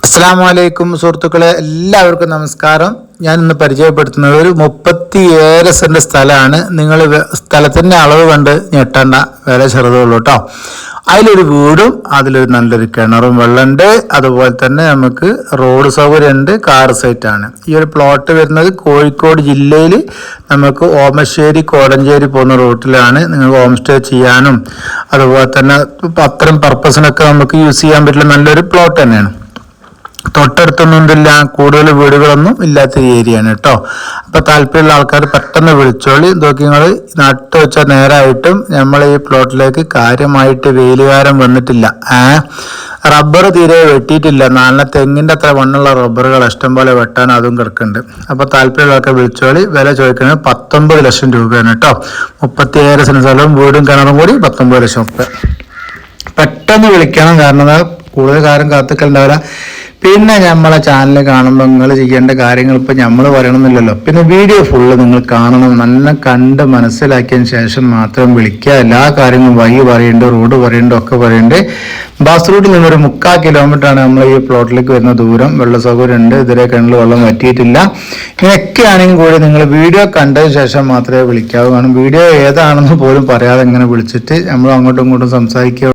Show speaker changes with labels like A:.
A: അസ്സലാമലൈക്കും സുഹൃത്തുക്കളെ, എല്ലാവർക്കും നമസ്കാരം. ഞാൻ ഇന്ന് പരിചയപ്പെടുത്തുന്നത് ഒരു 37 സെന്റ് സ്ഥലമാണ്. നിങ്ങൾ സ്ഥലത്തിൻ്റെ അളവ് കണ്ട് ഞെട്ടേണ്ട, വില ചെറുതുള്ളൂ കേട്ടോ. അതിലൊരു വീടും അതിലൊരു നല്ലൊരു കിണറും വെള്ളമുണ്ട്. അതുപോലെ തന്നെ നമുക്ക് റോഡ് സൗകര്യമുണ്ട്, കാർ സൈറ്റാണ്. ഈ ഒരു പ്ലോട്ട് വരുന്നത് കോഴിക്കോട് ജില്ലയിൽ നമുക്ക് ഓമശ്ശേരി കോടഞ്ചേരി പോകുന്ന റൂട്ടിലാണ്. നിങ്ങൾക്ക് ഹോം സ്റ്റേ ചെയ്യാനും അതുപോലെ തന്നെ അത്തരം പർപ്പസിനൊക്കെ നമുക്ക് യൂസ് ചെയ്യാൻ പറ്റുന്ന നല്ലൊരു പ്ലോട്ട് തന്നെയാണ്. തൊട്ടടുത്തൊന്നും എന്തില്ല, കൂടുതൽ വീടുകളൊന്നും ഇല്ലാത്ത ഏരിയയാണ് കേട്ടോ. അപ്പോൾ താല്പര്യമുള്ള ആൾക്കാർ പെട്ടെന്ന് വിളിച്ചോളി. ഇതൊക്കെ നിങ്ങൾ നട്ട് വെച്ചാൽ നേരായിട്ടും നമ്മൾ ഈ പ്ലോട്ടിലേക്ക് കാര്യമായിട്ട് വെയിലുകാരം വന്നിട്ടില്ല. റബ്ബർ തീരെ വെട്ടിയിട്ടില്ല. നാലിനെ തെങ്ങിൻ്റെ അത്ര മണ്ണുള്ള റബ്ബറുകൾ ഇഷ്ടംപോലെ വെട്ടാൻ അതും കിടക്കുന്നുണ്ട്. അപ്പോൾ താല്പര്യമുള്ള ആൾക്കാർ വിളിച്ചോളി. വില ചോദിക്കുന്നത് 19 ലക്ഷം രൂപയാണ് കേട്ടോ. 37 സെന്റ് സ്ഥലവും വീടും കിണറും കൂടി 19 ലക്ഷം രൂപ. പെട്ടെന്ന് വിളിക്കണം, കാരണം കൂടുതൽ കാര്യം കാത്തിക്കലുണ്ടാവില്ല. പിന്നെ നമ്മളെ ചാനൽ കാണുമ്പോൾ നിങ്ങൾ ചെയ്യേണ്ട കാര്യങ്ങൾ ഇപ്പം നമ്മൾ പറയണമെന്നില്ലല്ലോ. പിന്നെ വീഡിയോ ഫുള്ള് നിങ്ങൾ കാണണം, നല്ല കണ്ട് മനസ്സിലാക്കിയതിന് ശേഷം മാത്രം വിളിക്കുക. എല്ലാ കാര്യങ്ങളും വഴി പറയുന്നുണ്ട്, റോഡ് പറയുന്നുണ്ട്, ഒക്കെ പറയുന്നുണ്ട്. ബസ് റൂട്ടിൽ നിന്നൊരു 3/4 കിലോമീറ്ററാണ് നമ്മൾ ഈ പ്ലോട്ടിലേക്ക് വരുന്ന ദൂരം. വെള്ള സൗകര്യം ഉണ്ട്, ഇതുവരെ കിണറിൽ വെള്ളം വറ്റിയിട്ടില്ല. ഇങ്ങനെയൊക്കെ ആണെങ്കിൽ കൂടി നിങ്ങൾ വീഡിയോ കണ്ടതിന് ശേഷം മാത്രമേ വിളിക്കാവൂ. കാരണം വീഡിയോ ഏതാണെന്ന് പോലും പറയാതെ ഇങ്ങനെ വിളിച്ചിട്ട് നമ്മൾ അങ്ങോട്ടും ഇങ്ങോട്ടും സംസാരിക്കുക